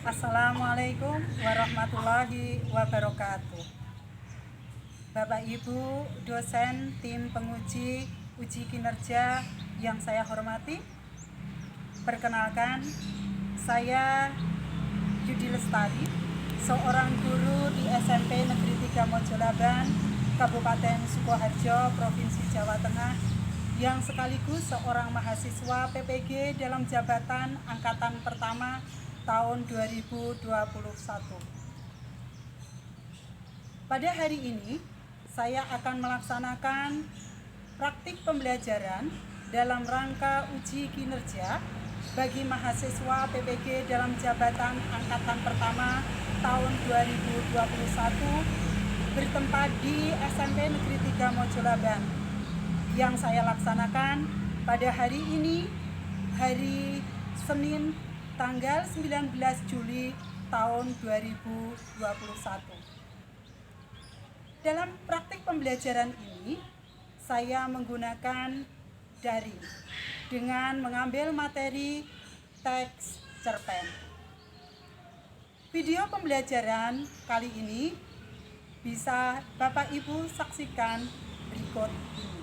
Assalamualaikum warahmatullahi wabarakatuh. Bapak Ibu dosen tim penguji uji kinerja yang saya hormati, perkenalkan, saya Yudi Lestari, seorang guru di SMP Negeri 3 Mojolaban, Kabupaten Sukoharjo, Provinsi Jawa Tengah, yang sekaligus seorang mahasiswa PPG dalam jabatan angkatan pertama tahun 2021. Pada hari ini, saya akan melaksanakan praktik pembelajaran dalam rangka uji kinerja bagi mahasiswa PPG dalam jabatan angkatan pertama tahun 2021 bertempat di SMP Negeri 3 Mojolaban yang saya laksanakan pada hari ini, hari Senin tanggal 19 Juli tahun 2021. Dalam praktik pembelajaran ini, saya menggunakan daring dengan mengambil materi teks cerpen. Video pembelajaran kali ini bisa Bapak Ibu saksikan berikut ini.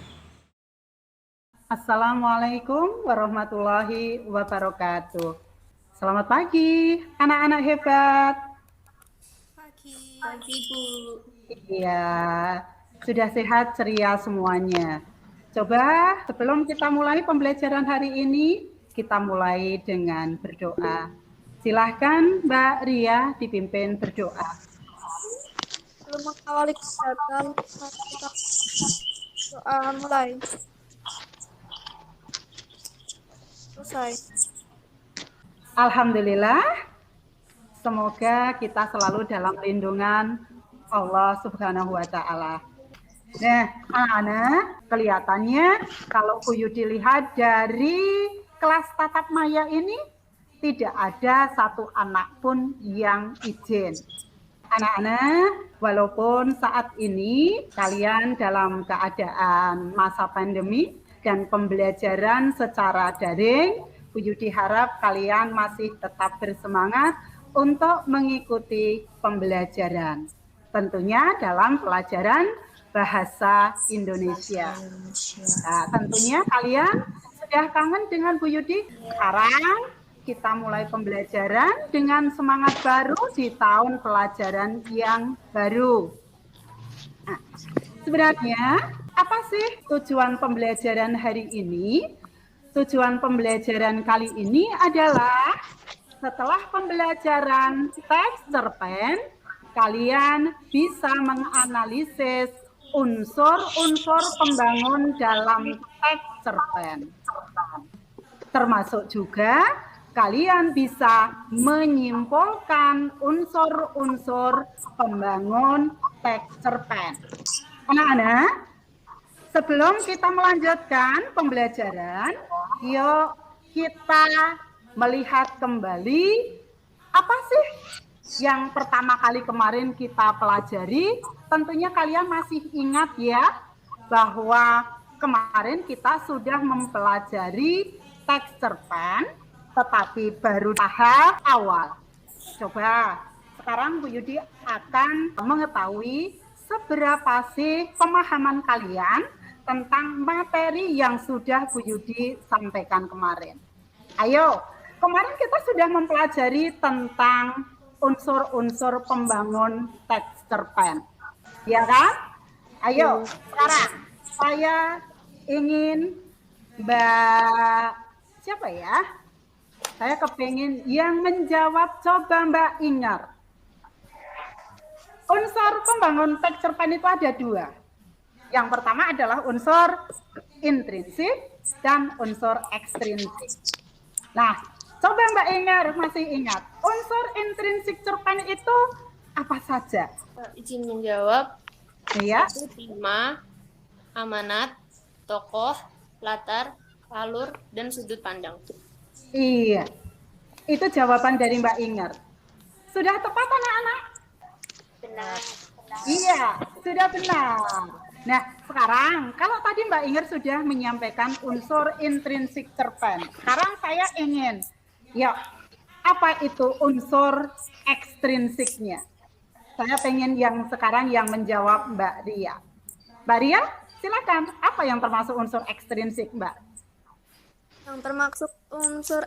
Assalamualaikum warahmatullahi wabarakatuh. Selamat pagi, anak-anak hebat. Pagi, Bu. Iya, sudah sehat ceria semuanya. Coba sebelum kita mulai pembelajaran hari ini, kita mulai dengan berdoa. Silahkan Mbak Ria dipimpin berdoa. Sebelum mengawali kegiatan, kita doa mulai. Selesai. Alhamdulillah, semoga kita selalu dalam lindungan Allah Subhanahu wa Ta'ala. Nah, anak-anak, kelihatannya kalau Bu Yudi lihat dari kelas tatap maya ini tidak ada satu anak pun yang izin. Anak-anak, walaupun saat ini kalian dalam keadaan masa pandemi dan pembelajaran secara daring, Bu Yudi harap kalian masih tetap bersemangat untuk mengikuti pembelajaran. Tentunya dalam pelajaran bahasa Indonesia. Nah, tentunya kalian sudah kangen dengan Bu Yudi. Sekarang kita mulai pembelajaran dengan semangat baru di tahun pelajaran yang baru. Nah, sebenarnya apa sih tujuan pembelajaran hari ini? Tujuan pembelajaran kali ini adalah setelah pembelajaran teks cerpen, kalian bisa menganalisis unsur-unsur pembangun dalam teks cerpen. Termasuk juga kalian bisa menyimpulkan unsur-unsur pembangun teks cerpen. Anak-anak, sebelum kita melanjutkan pembelajaran, yuk kita melihat kembali apa sih yang pertama kali kemarin kita pelajari. Tentunya kalian masih ingat ya, bahwa kemarin kita sudah mempelajari teks cerpen, tetapi baru tahap awal. Coba sekarang Bu Yudi akan mengetahui seberapa sih pemahaman kalian tentang materi yang sudah Bu Yudi sampaikan kemarin. Ayo, kemarin kita sudah mempelajari tentang unsur-unsur pembangun teks cerpen. Ya kan? Ayo, sekarang saya ingin Mbak siapa ya? Saya kepingin yang menjawab, coba Mbak Inger. Unsur pembangun teks cerpen itu ada dua. Yang pertama adalah unsur intrinsik dan unsur ekstrinsik. Nah, coba Mbak Inger masih ingat, unsur intrinsik cerpen itu apa saja? Izin menjawab. Iya. Tema, amanat, tokoh, latar, alur, dan sudut pandang. Iya, itu jawaban dari Mbak Inger. Sudah tepat anak-anak? Benar. Iya, sudah benar. Nah, sekarang kalau tadi Mbak Inger sudah menyampaikan unsur intrinsik cerpen, sekarang saya ingin, yuk, Apa itu unsur ekstrinsiknya? Saya pengen yang sekarang yang menjawab Mbak Ria. Mbak Ria, silakan. Apa yang termasuk unsur ekstrinsik, Mbak? Yang termasuk unsur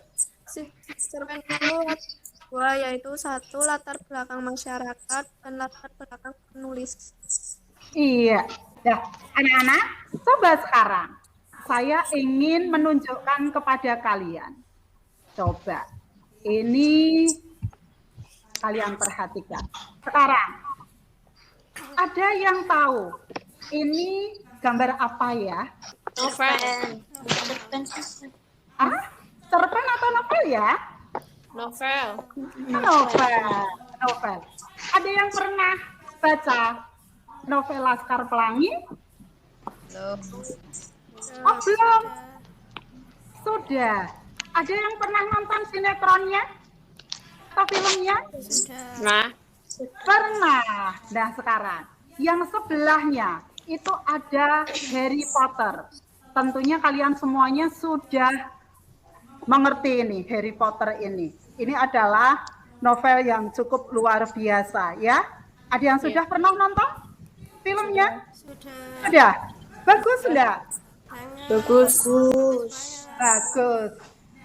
cerpen itu dua, yaitu satu latar belakang masyarakat dan latar belakang penulis. Iya. Ya, anak-anak, coba sekarang saya ingin menunjukkan kepada kalian. Coba. Ini kalian perhatikan. Sekarang, ada yang tahu ini gambar apa ya? Novel. Ah, cerpen atau novel ya? Novel. Novel. Ada yang pernah baca novel Laskar Pelangi? Oh, belum. Sudah. Ada yang pernah nonton sinetronnya? Atau filmnya? Nah, Pernah. Nah, sekarang yang sebelahnya itu ada Harry Potter. Tentunya kalian semuanya sudah mengerti ini Harry Potter ini. Ini adalah novel yang cukup luar biasa ya. Ada yang sudah pernah nonton filmnya? Sudah. Bagus enggak? bagus. Bagus.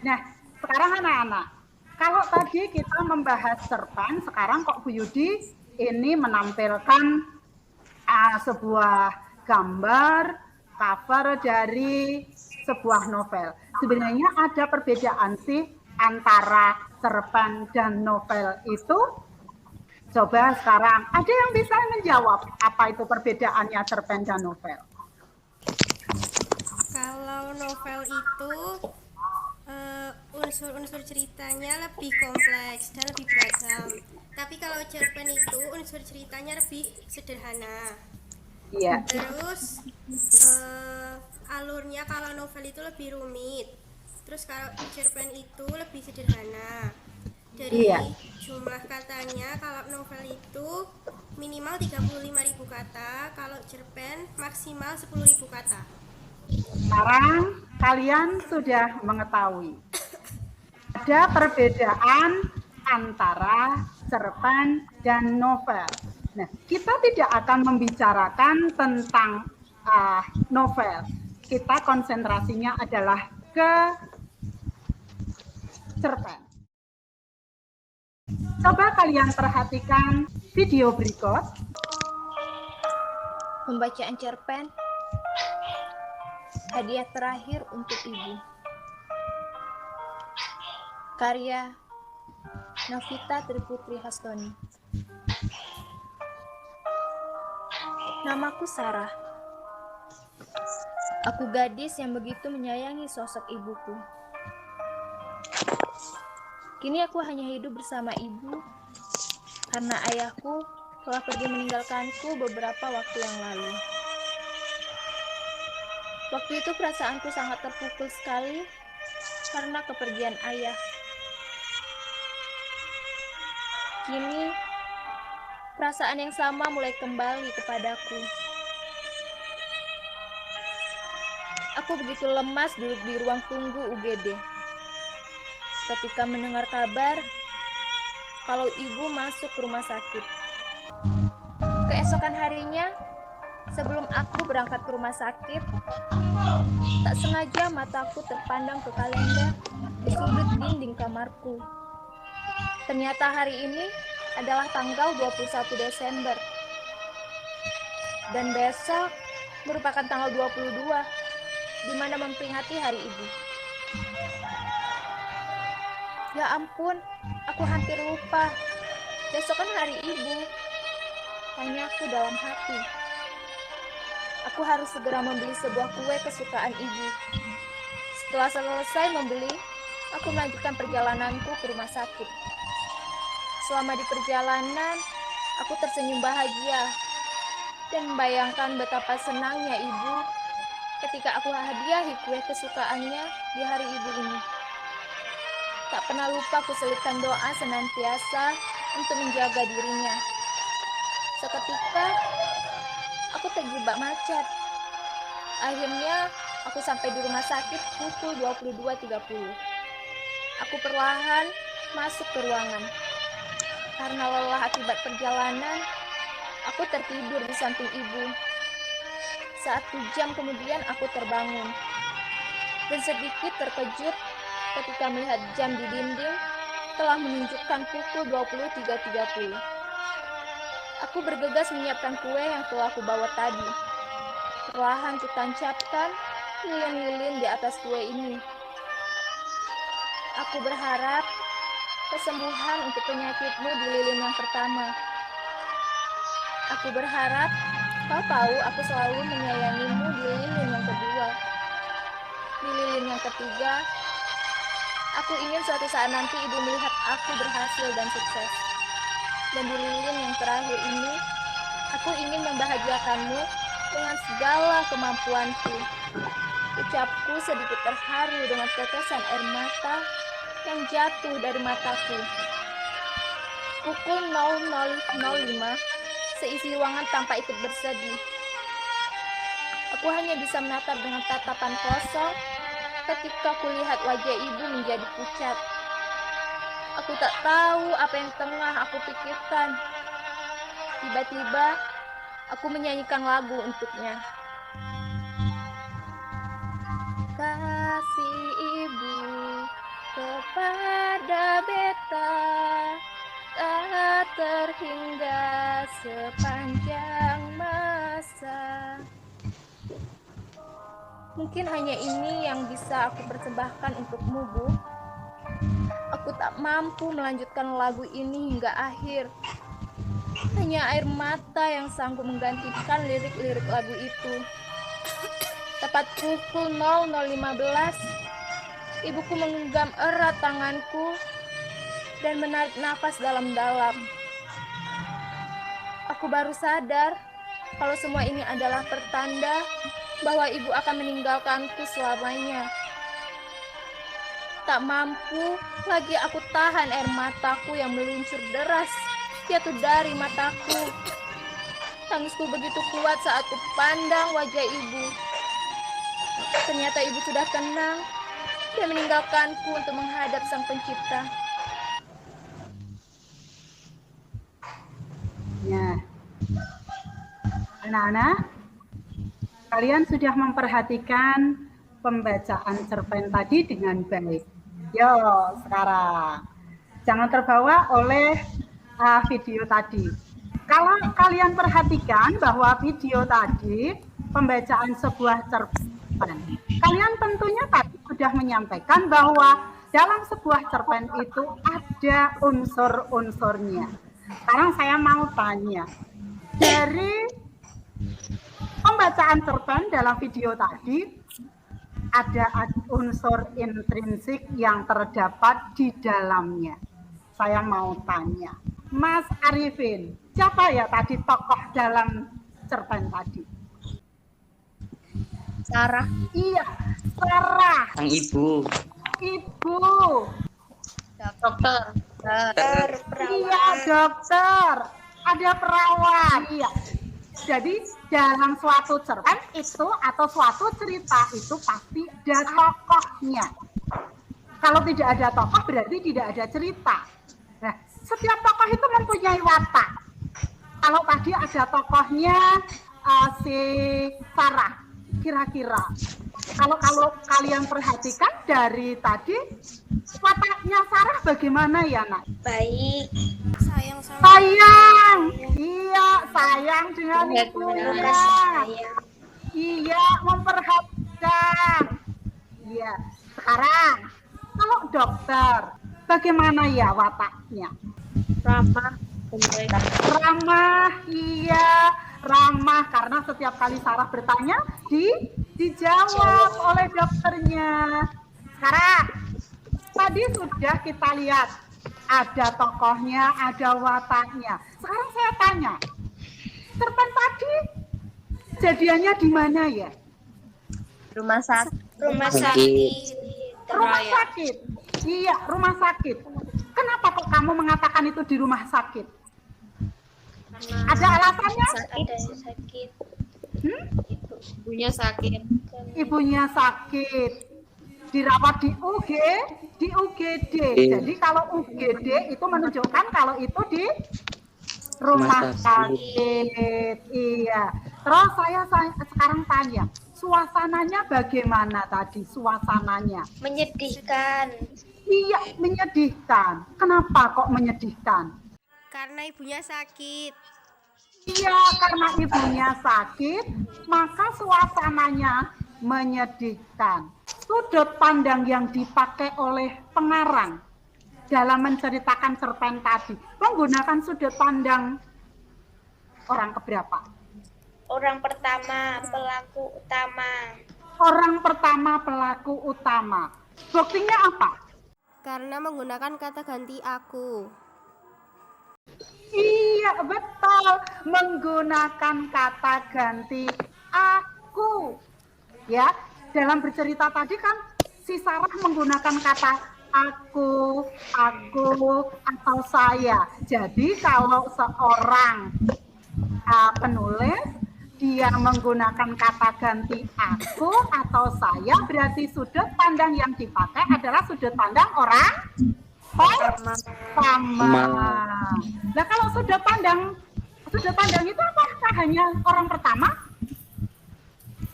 Nah, sekarang anak-anak, kalau tadi kita membahas cerpen, sekarang kok Bu Yudi ini menampilkan sebuah gambar cover dari sebuah novel. Sebenarnya ada perbedaan sih antara cerpen dan novel itu. Coba sekarang, ada yang bisa menjawab apa itu perbedaannya cerpen dan novel? Kalau novel itu unsur-unsur ceritanya lebih kompleks dan lebih beragam. Tapi kalau cerpen itu unsur ceritanya lebih sederhana. Iya. Terus alurnya kalau novel itu lebih rumit. Terus kalau cerpen itu lebih sederhana. Dari jumlah katanya kalau novel itu minimal 35.000 kata, kalau cerpen maksimal 10.000 kata. Sekarang kalian sudah mengetahui ada perbedaan antara cerpen dan novel. Nah, kita tidak akan membicarakan tentang novel. Kita konsentrasinya adalah ke cerpen. Coba kalian perhatikan video berikut. Pembacaan cerpen Hadiah Terakhir untuk Ibu. Karya Novita Triputri Hastoni. Namaku Sarah. Aku gadis yang begitu menyayangi sosok ibuku. Kini aku hanya hidup bersama ibu karena ayahku telah pergi meninggalkanku beberapa waktu yang lalu. Waktu itu perasaanku sangat terpukul sekali karena kepergian ayah. Kini, perasaan yang sama mulai kembali kepadaku. Aku begitu lemas duduk di ruang tunggu UGD. Ketika mendengar kabar kalau ibu masuk ke rumah sakit. Keesokan harinya, sebelum aku berangkat ke rumah sakit, tak sengaja mataku terpandang ke kalender di sudut dinding kamarku. Ternyata hari ini adalah tanggal 21 Desember. Dan besok merupakan tanggal 22, di mana memperingati Hari Ibu. Ya ampun, aku hampir lupa. Besok kan Hari Ibu. Tanyaku dalam hati. Aku harus segera membeli sebuah kue kesukaan ibu. Setelah selesai membeli, aku melanjutkan perjalananku ke rumah sakit. Selama di perjalanan, aku tersenyum bahagia dan membayangkan betapa senangnya ibu ketika aku hadiahi kue kesukaannya di hari ibu ini. Tak pernah lupa aku selipkan doa senantiasa untuk menjaga dirinya. Seketika, aku terjebak macet. Akhirnya, aku sampai di rumah sakit pukul 22.30. Aku perlahan masuk ke ruangan. Karena lelah akibat perjalanan, aku tertidur di samping ibu. 1 jam kemudian aku terbangun dan sedikit terkejut ketika melihat jam di dinding telah menunjukkan pukul 23.30. Aku bergegas menyiapkan kue yang telah aku bawa tadi. Perlahan kutancapkan lilin-lilin di atas kue ini. Aku berharap kesembuhan untuk penyakitmu di lilin yang pertama. Aku berharap kau tahu aku selalu menyayangimu di lilin yang kedua. Di lilin yang ketiga, aku ingin suatu saat nanti ibu melihat aku berhasil dan sukses. Dan di lilin yang terakhir ini, aku ingin membahagiakanmu dengan segala kemampuanku. Ucapku sedikit terharu dengan tetesan air mata yang jatuh dari mataku. Pukul 00.05, seisi ruangan tampak ikut bersedih. Aku hanya bisa menatap dengan tatapan kosong ketika kulihat wajah ibu menjadi pucat. Aku tak tahu apa yang tengah aku pikirkan. Tiba-tiba, aku menyanyikan lagu untuknya. Kasih ibu kepada beta tak terhingga sepanjang masa. Mungkin hanya ini yang bisa aku persembahkan untukmu, Bu. Aku tak mampu melanjutkan lagu ini hingga akhir. Hanya air mata yang sanggup menggantikan lirik-lirik lagu itu. Tepat pukul 00.15, ibuku menggenggam erat tanganku dan menarik nafas dalam-dalam. Aku baru sadar kalau semua ini adalah pertanda bahwa ibu akan meninggalkanku selamanya. Tak mampu lagi aku tahan air mataku yang meluncur deras jatuh dari mataku. Tangisku begitu kuat saat ku pandang wajah ibu. Ternyata ibu sudah tenang dan meninggalkanku untuk menghadap Sang Pencipta. Ya, anak-anak, kalian sudah memperhatikan pembacaan cerpen tadi dengan baik. Yo, sekarang jangan terbawa oleh video tadi. Kalau kalian perhatikan bahwa video tadi pembacaan sebuah cerpen, kalian tentunya tadi sudah menyampaikan bahwa dalam sebuah cerpen itu ada unsur-unsurnya. Sekarang saya mau tanya, dari pembacaan cerpen dalam video tadi, ada unsur intrinsik yang terdapat di dalamnya. Saya mau tanya, Mas Arifin, siapa ya tadi tokoh dalam cerpen tadi? Sarah. Iya, Sarah. Sang ibu. Ibu. Dokter. Iya, dokter. Ada perawat. Iya. Jadi dalam suatu cerpen itu atau suatu cerita itu pasti ada tokohnya. Kalau tidak ada tokoh berarti tidak ada cerita. Nah, setiap tokoh itu mempunyai watak. Kalau tadi ada tokohnya si Sarah, kira-kira kalau kalian perhatikan dari tadi wataknya Sarah bagaimana ya, Nak? Baik. Sayang sama Sayang, iya, sayang dengan Iya, ibunya. Iya, memperhatikan. Iya, sekarang kalau dokter, bagaimana ya wataknya? Ramah. Ramah, iya, ramah karena setiap kali Sarah bertanya dijawab oleh dokternya. Sekarang tadi sudah kita lihat ada tokohnya, ada wataknya. Sekarang saya tanya, cerpen tadi jadiannya di mana ya? Rumah sakit. rumah Mungkin. sakit. Rumah sakit. Iya, rumah sakit. Kenapa kok kamu mengatakan itu di rumah sakit? Ada alasannya? Ada yang sakit. Hmm? Ibunya sakit. Ibunya sakit. dirawat di UGD. Jadi kalau UGD itu menunjukkan kalau itu di rumah sakit. Iya. Terus saya sekarang tanya, suasananya bagaimana tadi? Suasananya Menyedihkan. iya, menyedihkan. Kenapa kok menyedihkan? Karena ibunya sakit. Iya, karena ibunya sakit, maka suasananya menyedihkan. Sudut pandang yang dipakai oleh pengarang dalam menceritakan cerpen tadi menggunakan sudut pandang orang keberapa? Orang pertama, pelaku utama. Orang pertama, pelaku utama. Buktinya apa? Karena menggunakan kata ganti aku. Iya, betul. Menggunakan kata ganti aku. Ya, dalam bercerita tadi kan si Sarah menggunakan kata aku, atau saya. Jadi kalau seorang penulis dia menggunakan kata ganti aku atau saya, berarti sudut pandang yang dipakai adalah sudut pandang orang pertama. Nah, kalau sudut pandang itu apakah hanya orang pertama?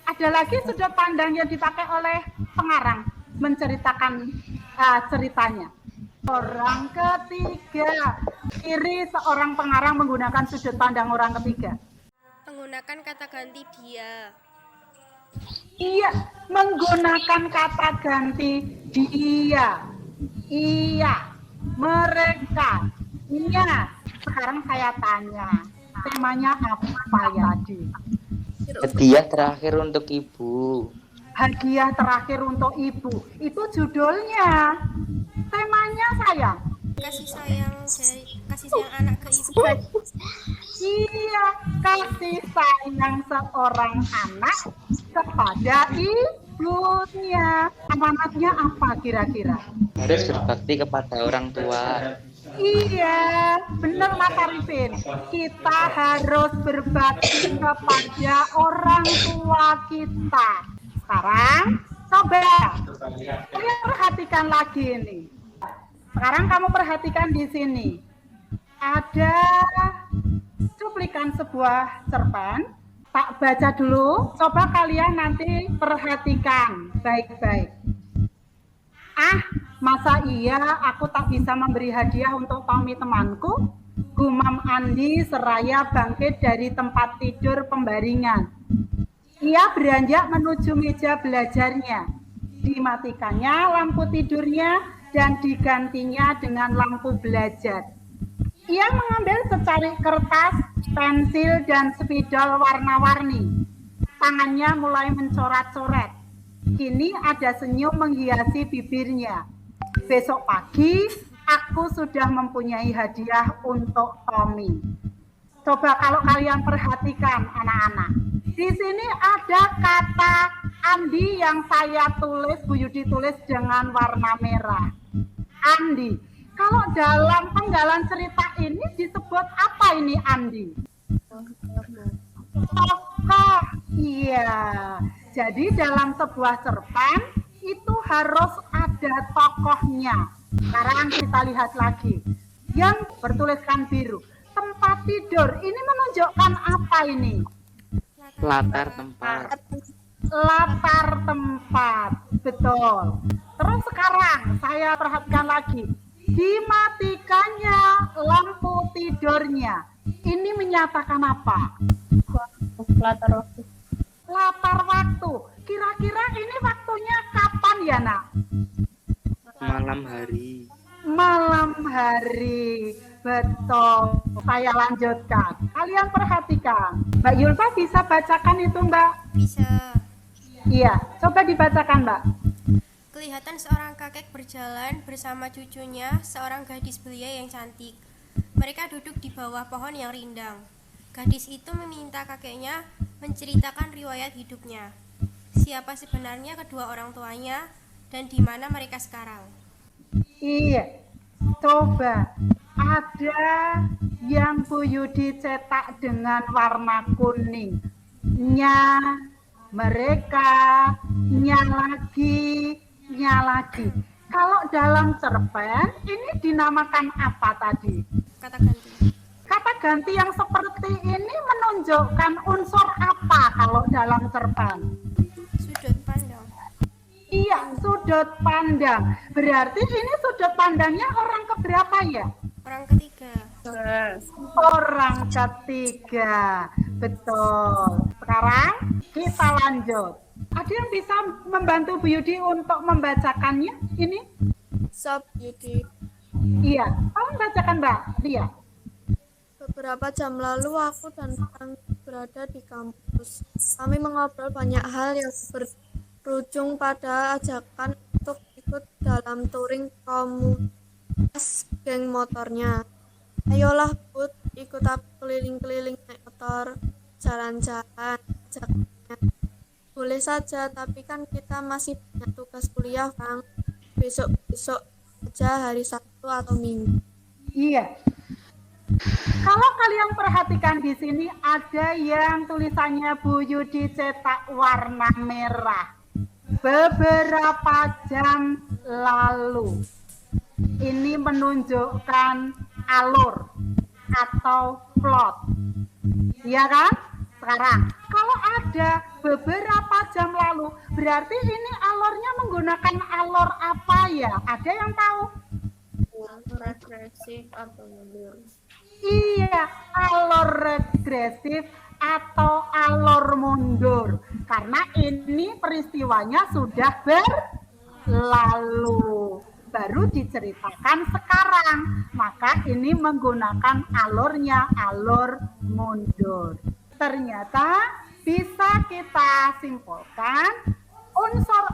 Ada lagi sudut pandang yang dipakai oleh pengarang menceritakan ceritanya. Orang ketiga, kiri seorang pengarang menggunakan sudut pandang orang ketiga. Menggunakan kata ganti dia. Iya, menggunakan kata ganti dia. Iya, mereka. Iya, sekarang saya tanya, temanya apa ya, Di? Hadiah terakhir untuk ibu. Hadiah terakhir untuk ibu. Itu judulnya. Temanya sayang. Kasih sayang anak ke ibu. Iya, kasih sayang seorang anak kepada ibunya. Amanatnya apa kira-kira? Harus berbakti kepada orang tua. Iya, benar Mas Arifin. Kita harus berbakti kepada orang tua kita. Sekarang, coba kalian perhatikan lagi nih. Sekarang kamu perhatikan di sini. Ada cuplikan sebuah cerpen. Tak baca dulu. Coba kalian nanti perhatikan baik-baik. Masa iya aku tak bisa memberi hadiah untuk Tommy temanku? Gumam Andi seraya bangkit dari tempat tidur pembaringan. Ia beranjak menuju meja belajarnya. Dimatikannya lampu tidurnya dan digantinya dengan lampu belajar. Ia mengambil secarik kertas, pensil, dan spidol warna-warni. Tangannya mulai mencoret-coret. Kini ada senyum menghiasi bibirnya. Besok pagi, aku sudah mempunyai hadiah untuk Tommy. Coba kalau kalian perhatikan anak-anak. Di sini ada kata Andi yang saya tulis, Bu Yudi tulis dengan warna merah. Andi. Kalau dalam penggalan cerita ini disebut apa ini Andi? Tokoh. Iya. Jadi dalam sebuah cerpen itu harus ada tokohnya. Sekarang kita lihat lagi. Yang bertuliskan biru. Tempat tidur. Ini menunjukkan apa ini? Latar tempat. Latar tempat. Betul. Terus sekarang saya perhatikan lagi. Dimatikannya lampu tidurnya. Ini menyatakan apa? Latar waktu. Latar waktu. Kira-kira ini waktunya kapan ya, Nak? Malam hari. Malam hari. Betul. Saya lanjutkan. Kalian perhatikan. Mbak Yulfa bisa bacakan itu, Mbak? Bisa. Iya. Coba dibacakan, Mbak. Kelihatan seorang kakek berjalan bersama cucunya, seorang gadis belia yang cantik. Mereka duduk di bawah pohon yang rindang. Gadis itu meminta kakeknya menceritakan riwayat hidupnya. Siapa sebenarnya kedua orang tuanya dan di mana mereka sekarang? Iya. Coba. Ada yang Bu Yudi cetak dengan warna kuning. Nya, mereka, nya lagi, lagi. Kalau dalam cerpen ini dinamakan apa tadi? Kata ganti. Kata ganti yang seperti ini menunjukkan unsur apa kalau dalam cerpen? Sudut pandang. Iya, sudut pandang. Berarti ini sudut pandangnya orang keberapa ya? Orang ketiga. Orang ketiga. Betul. Sekarang kita lanjut. Ada yang bisa membantu Bu Yudi untuk membacakannya ini? Sob Yudi. Iya, tolong bacakan Mbak Lia. Beberapa jam lalu aku dan Frank berada di kampus. Kami mengobrol banyak hal yang berujung pada ajakan untuk ikut dalam touring komunitas geng motornya. Ayolah Bud, ikut aku keliling-keliling naik motor, jalan-jalan, ajaknya. Boleh saja, tapi kan kita masih punya tugas kuliah, Frank. Besok-besok aja hari Sabtu atau Minggu. Iya. Kalau kalian perhatikan di sini ada yang tulisannya Bu Yudi cetak warna merah. Beberapa jam lalu. Ini menunjukkan alur atau plot. Iya kan? Sekarang, kalau ada beberapa jam lalu, berarti ini alurnya menggunakan alur apa ya? Ada yang tahu? Regresif atau mundur. Iya, alur regresif atau alur mundur. Karena ini peristiwanya sudah berlalu. Baru diceritakan sekarang. Maka ini menggunakan alurnya alur mundur. Ternyata bisa kita simpulkan unsur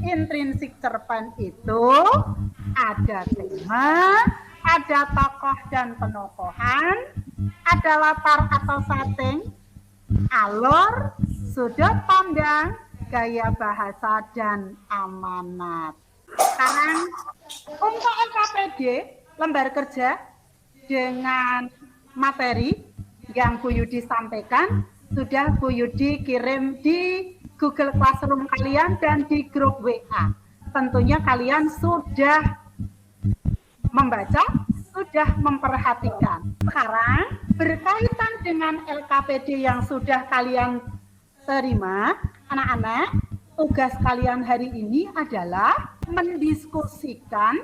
intrinsik cerpen itu ada tema, ada tokoh dan penokohan, ada latar atau setting, alur, sudut pandang, gaya bahasa, dan amanat. Sekarang untuk LKPD, lembar kerja dengan materi yang Bu Yudi sampaikan, sudah Bu Yudi kirim di Google Classroom kalian dan di grup WA. Tentunya kalian sudah membaca, sudah memperhatikan. Sekarang berkaitan dengan LKPD yang sudah kalian terima, anak-anak, tugas kalian hari ini adalah mendiskusikan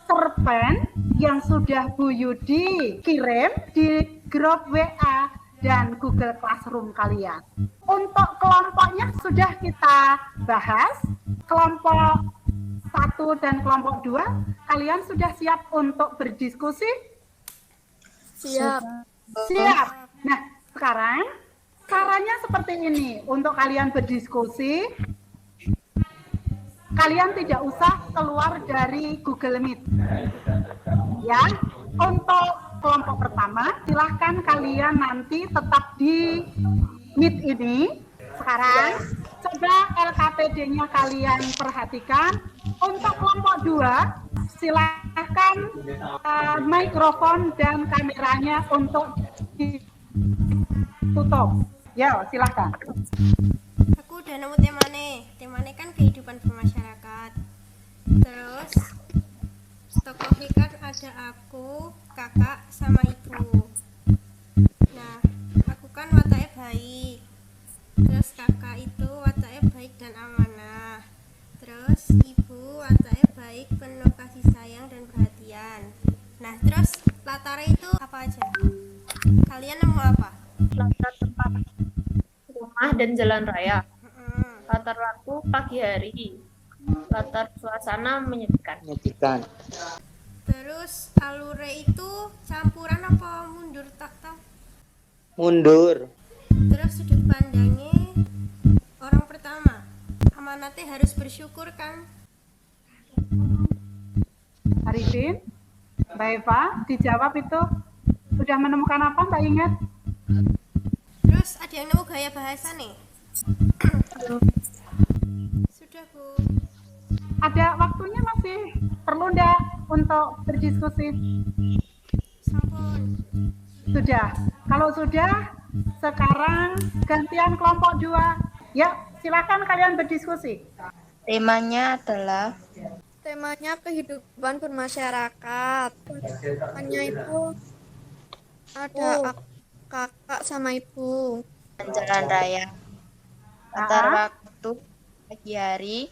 cerpen yang sudah Bu Yudi kirim di grup WA dan Google Classroom kalian. Untuk kelompoknya sudah kita bahas, kelompok 1 dan kelompok 2, kalian sudah siap untuk berdiskusi? Siap. Siap. Nah, sekarang caranya seperti ini. Untuk kalian berdiskusi, kalian tidak usah keluar dari Google Meet. Ya, untuk kelompok pertama, silahkan kalian nanti tetap di Meet ini. Sekarang, coba LKPD-nya kalian perhatikan. Untuk kelompok 2, silahkan mikrofon dan kameranya untuk ditutup. Ya, silahkan. Aku udah nemu temane kan kehidupan bermasyarakat. Terus tokohnya kan ada aku, kakak, sama ibu. Nah, aku kan wataknya baik. Terus kakak itu wataknya baik dan amanah. Terus ibu wataknya baik, penuh kasih sayang dan perhatian. Nah, terus latarnya itu apa aja? Kalian nemu apa? Latar tempat rumah dan jalan raya. Latar waktu pagi hari. Latar suasana menyedihkan. Menyedihkan. Terus alure itu campuran apa mundur tak tahu? Mundur. Terus sudut pandangnya orang pertama, amanatnya harus bersyukur kan? Arifin, Mbak Eva, dijawab itu. Sudah menemukan apa Mbak Ingat? Terus ada yang nemu gaya bahasa nih? Sudah Bu. Ada waktunya masih perlu enggak untuk berdiskusi? Sampun. Sudah. Kalau sudah, sekarang gantian kelompok 2. Ya, silakan kalian berdiskusi. Temanya adalah Temanya kehidupan bermasyarakat. Hanya itu ada kakak sama ibu. jalan raya. Latar Ah, waktu pagi hari.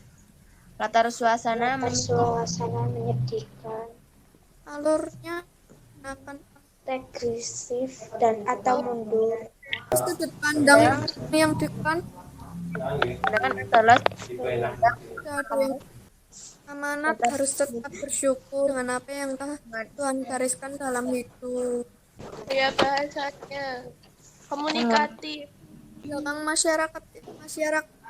Latar suasana menyedihkan, Alurnya akan regresif dan atau mundur. sudut pandang yang digunakan menggunakan adalah ada yang amanat harus tetap bersyukur dengan apa yang telah Tuhan gariskan dalam hidup. Ya bahasanya komunikatif. Belakang masyarakat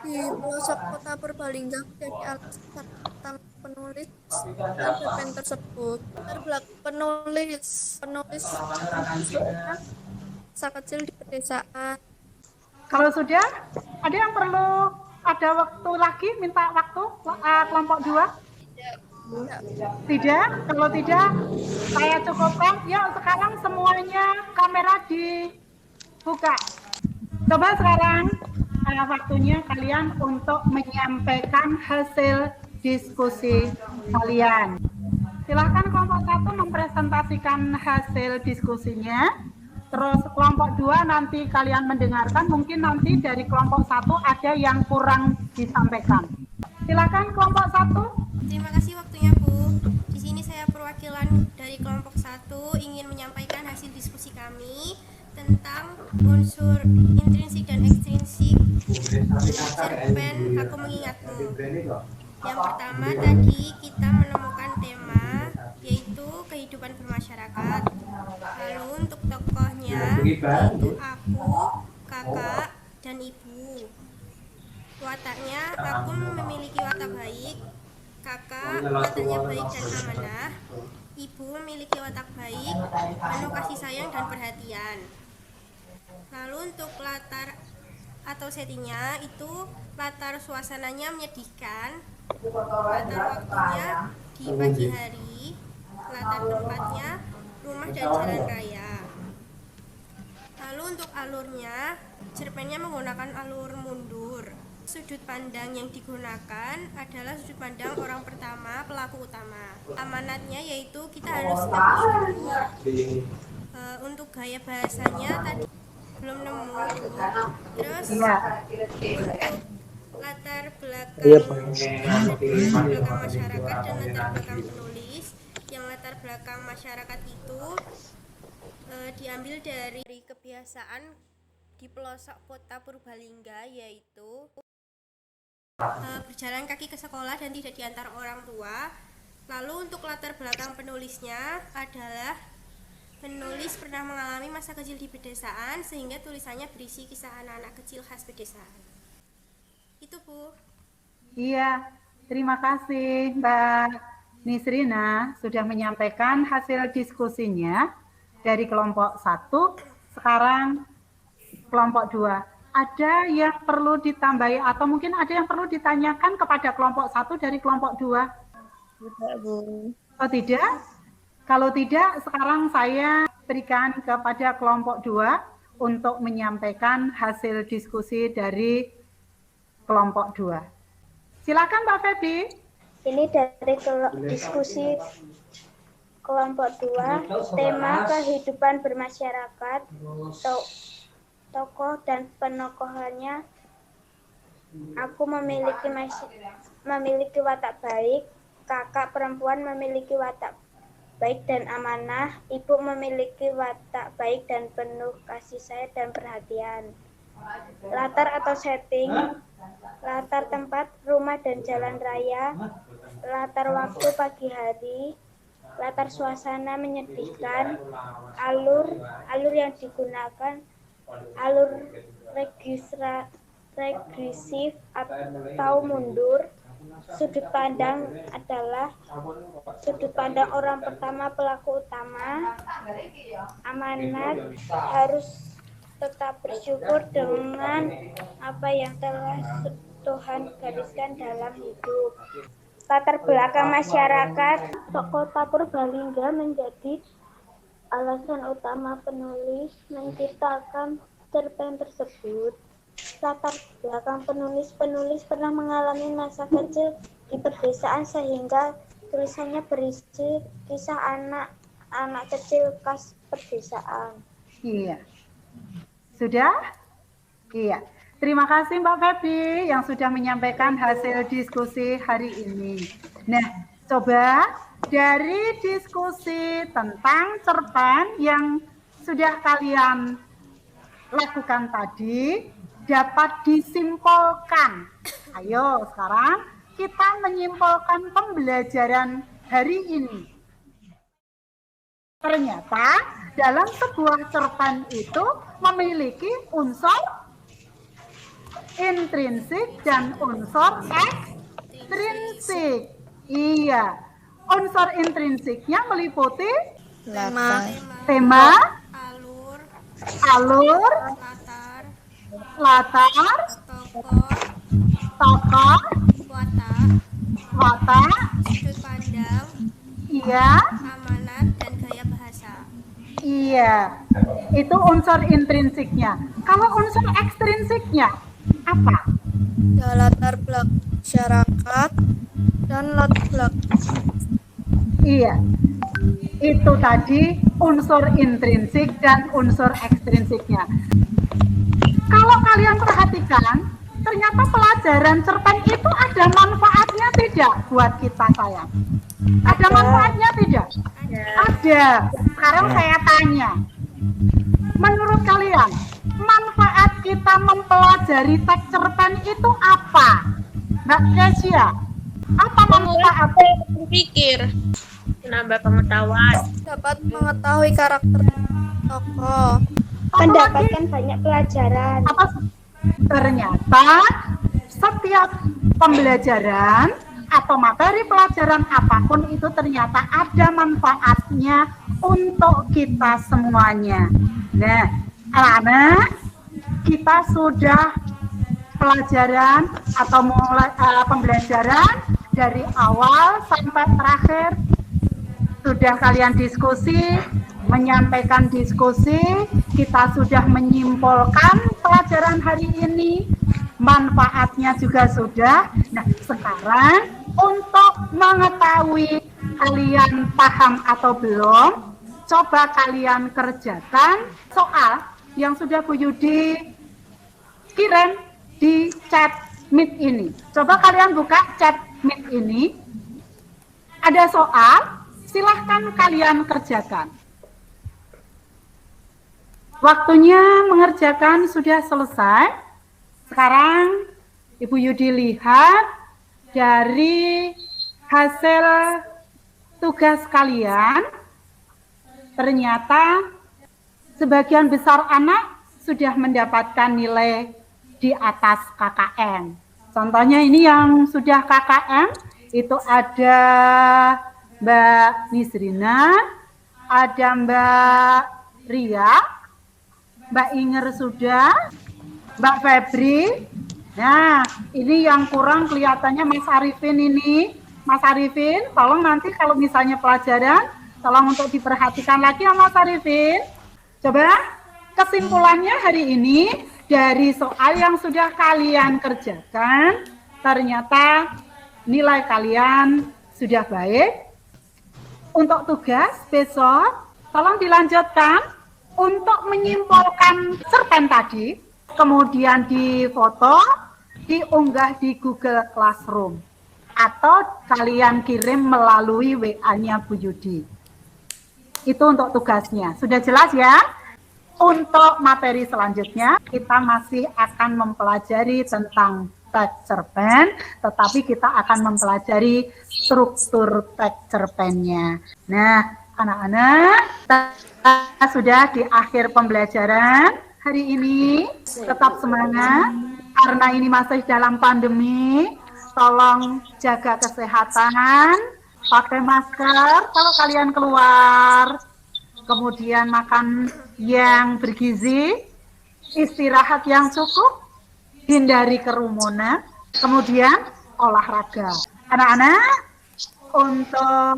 di pelosok kota Purbalingga menjadi alasan utama penulis dan cerpen tersebut. Latar belakang penulis masa kecil di pedesaan. kalau sudah, ada yang perlu ada waktu lagi, minta waktu kelompok 2? Tidak? Kalau tidak, saya cukupkan. Yuk sekarang semuanya kamera dibuka. Coba sekarang waktunya kalian untuk menyampaikan hasil diskusi kalian. Silahkan kelompok 1 mempresentasikan hasil diskusinya. Terus kelompok 2 nanti kalian mendengarkan, mungkin nanti dari kelompok 1 ada yang kurang disampaikan. Silakan kelompok 1. Terima kasih waktunya Bu. Di sini saya perwakilan dari kelompok 1 ingin menyampaikan hasil diskusi kami tentang unsur intrinsik dan ekstrinsik cerpen Aku Mengingatmu. Yang pertama tadi kita menemukan tema yaitu kehidupan bermasyarakat. Lalu untuk tokohnya yaitu aku, kakak, dan ibu. Wataknya aku memiliki watak baik, kakak wataknya baik dan amanah, ibu memiliki watak baik, penuh kasih sayang dan perhatian. Lalu untuk latar atau settingnya itu latar suasananya menyedihkan, latar waktunya di pagi hari, latar tempatnya rumah dan jalan raya. Lalu untuk alurnya, cerpennya menggunakan alur mundur. Sudut pandang yang digunakan adalah sudut pandang orang pertama, pelaku utama. Amanatnya yaitu kita harus tetap bersyukur. Untuk gaya bahasanya tadi belum nemu. Terus latar belakang latar belakang masyarakat dan latar belakang penulis. Yang latar belakang masyarakat itu diambil dari kebiasaan di pelosok kota Purbalingga, yaitu berjalan kaki ke sekolah dan tidak diantar orang tua. Lalu untuk latar belakang penulisnya adalah penulis pernah mengalami masa kecil di pedesaan sehingga tulisannya berisi kisah anak-anak kecil khas pedesaan. Itu Bu. Iya, terima kasih Mbak Nisrina sudah menyampaikan hasil diskusinya dari kelompok 1. Sekarang kelompok 2. Ada yang perlu ditambahi atau mungkin ada yang perlu ditanyakan kepada kelompok 1 dari kelompok 2? tidak, Bu. Oh tidak? Kalau tidak, sekarang saya berikan kepada kelompok 2 untuk menyampaikan hasil diskusi dari kelompok 2. Silakan Mbak Feby. Ini dari diskusi kelompok 2, tema kehidupan bermasyarakat, tokoh dan penokohannya. Aku memiliki watak baik, kakak perempuan memiliki watak baik dan amanah, ibu memiliki watak baik dan penuh kasih sayang dan perhatian. Latar atau setting, latar tempat rumah dan jalan raya, latar waktu pagi hari, latar suasana menyedihkan, alur yang digunakan, alur regresif atau mundur. Sudut pandang adalah sudut pandang orang pertama, pelaku utama. Amanat harus tetap bersyukur dengan apa yang telah Tuhan gariskan dalam hidup. Latar belakang masyarakat, kota Purbalingga menjadi alasan utama penulis menciptakan cerpen tersebut. Latar belakang penulis pernah mengalami masa kecil di pedesaan sehingga tulisannya berisi kisah anak kecil khas pedesaan. Iya. Sudah? Iya. Terima kasih Mbak Febi yang sudah menyampaikan hasil diskusi hari ini. Nah, coba dari diskusi tentang cerpen yang sudah kalian lakukan tadi dapat disimpulkan. Ayo sekarang kita menyimpulkan pembelajaran hari ini. Ternyata dalam sebuah cerpen itu memiliki unsur intrinsik dan unsur ekstrinsik. Iya, unsur intrinsiknya meliputi tema, alur, latar, tokoh, watak, sudut pandang, iya, amanat, dan gaya bahasa. iya. Itu unsur intrinsiknya. Kalau unsur ekstrinsiknya apa? Ya, latar belakang masyarakat dan latar belakang. Iya. Itu tadi unsur intrinsik dan unsur ekstrinsiknya. Kalau kalian perhatikan, ternyata pelajaran cerpen itu ada manfaatnya tidak buat kita sayang? Ada manfaatnya tidak? Ada. Sekarang saya tanya, menurut kalian, manfaat kita mempelajari teks cerpen itu apa? Mbak Kesia, apa manfaat? Berpikir, menambah pengetahuan, Dapat mengetahui karakter tokoh. Mendapatkan banyak pelajaran. Apa? Ternyata setiap pembelajaran atau materi pelajaran apapun itu ternyata ada manfaatnya untuk kita semuanya. Nah, anak-anak, kita sudah pelajaran atau mulai pembelajaran dari awal sampai terakhir sudah kalian diskusi, menyampaikan diskusi, kita sudah menyimpulkan pelajaran hari ini, manfaatnya juga sudah. Nah, sekarang untuk mengetahui kalian paham atau belum, coba kalian kerjakan soal yang sudah Bu Yudi kirim di chat Meet ini. Coba kalian buka chat Meet ini. Ada soal, silahkan kalian kerjakan. Waktunya mengerjakan sudah selesai. Sekarang Ibu Yudi lihat dari hasil tugas kalian. Ternyata sebagian besar anak sudah mendapatkan nilai di atas KKM. Contohnya ini yang sudah KKM, itu ada Mbak Nisrina, ada Mbak Ria, Mbak Inger sudah, Mbak Febri. Nah, ini yang kurang kelihatannya Mas Arifin ini. Mas Arifin, tolong nanti kalau misalnya pelajaran, tolong untuk diperhatikan lagi ya Mas Arifin. Coba kesimpulannya hari ini dari soal yang sudah kalian kerjakan, ternyata nilai kalian sudah baik. Untuk tugas besok, tolong dilanjutkan untuk menyimpulkan cerpen tadi, kemudian difoto, diunggah di Google Classroom, atau kalian kirim melalui WA-nya Bu Yudi. Itu untuk tugasnya. Sudah jelas ya? Untuk materi selanjutnya, kita masih akan mempelajari tentang teks cerpen, tetapi kita akan mempelajari struktur teks cerpennya. Nah, anak-anak, kita sudah di akhir pembelajaran hari ini. Tetap semangat, karena ini masih dalam pandemi. Tolong jaga kesehatan, pakai masker kalau kalian keluar, kemudian makan yang bergizi, istirahat yang cukup, hindari kerumunan, kemudian olahraga. Anak-anak, untuk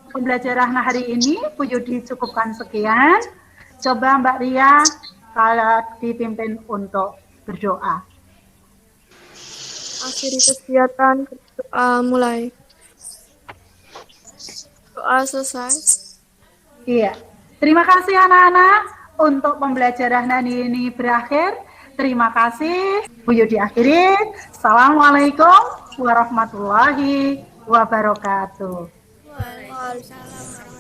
pembelajaran hari ini Bu Yudi cukupkan sekian. Coba Mbak Ria kalau dipimpin untuk berdoa. Akhiri kegiatan, doa mulai. Doa selesai. Iya. Terima kasih anak-anak untuk pembelajaran hari ini berakhir. Terima kasih. Buyut diakhiri. Assalamualaikum warahmatullahi wabarakatuh. Waalaikumsalam.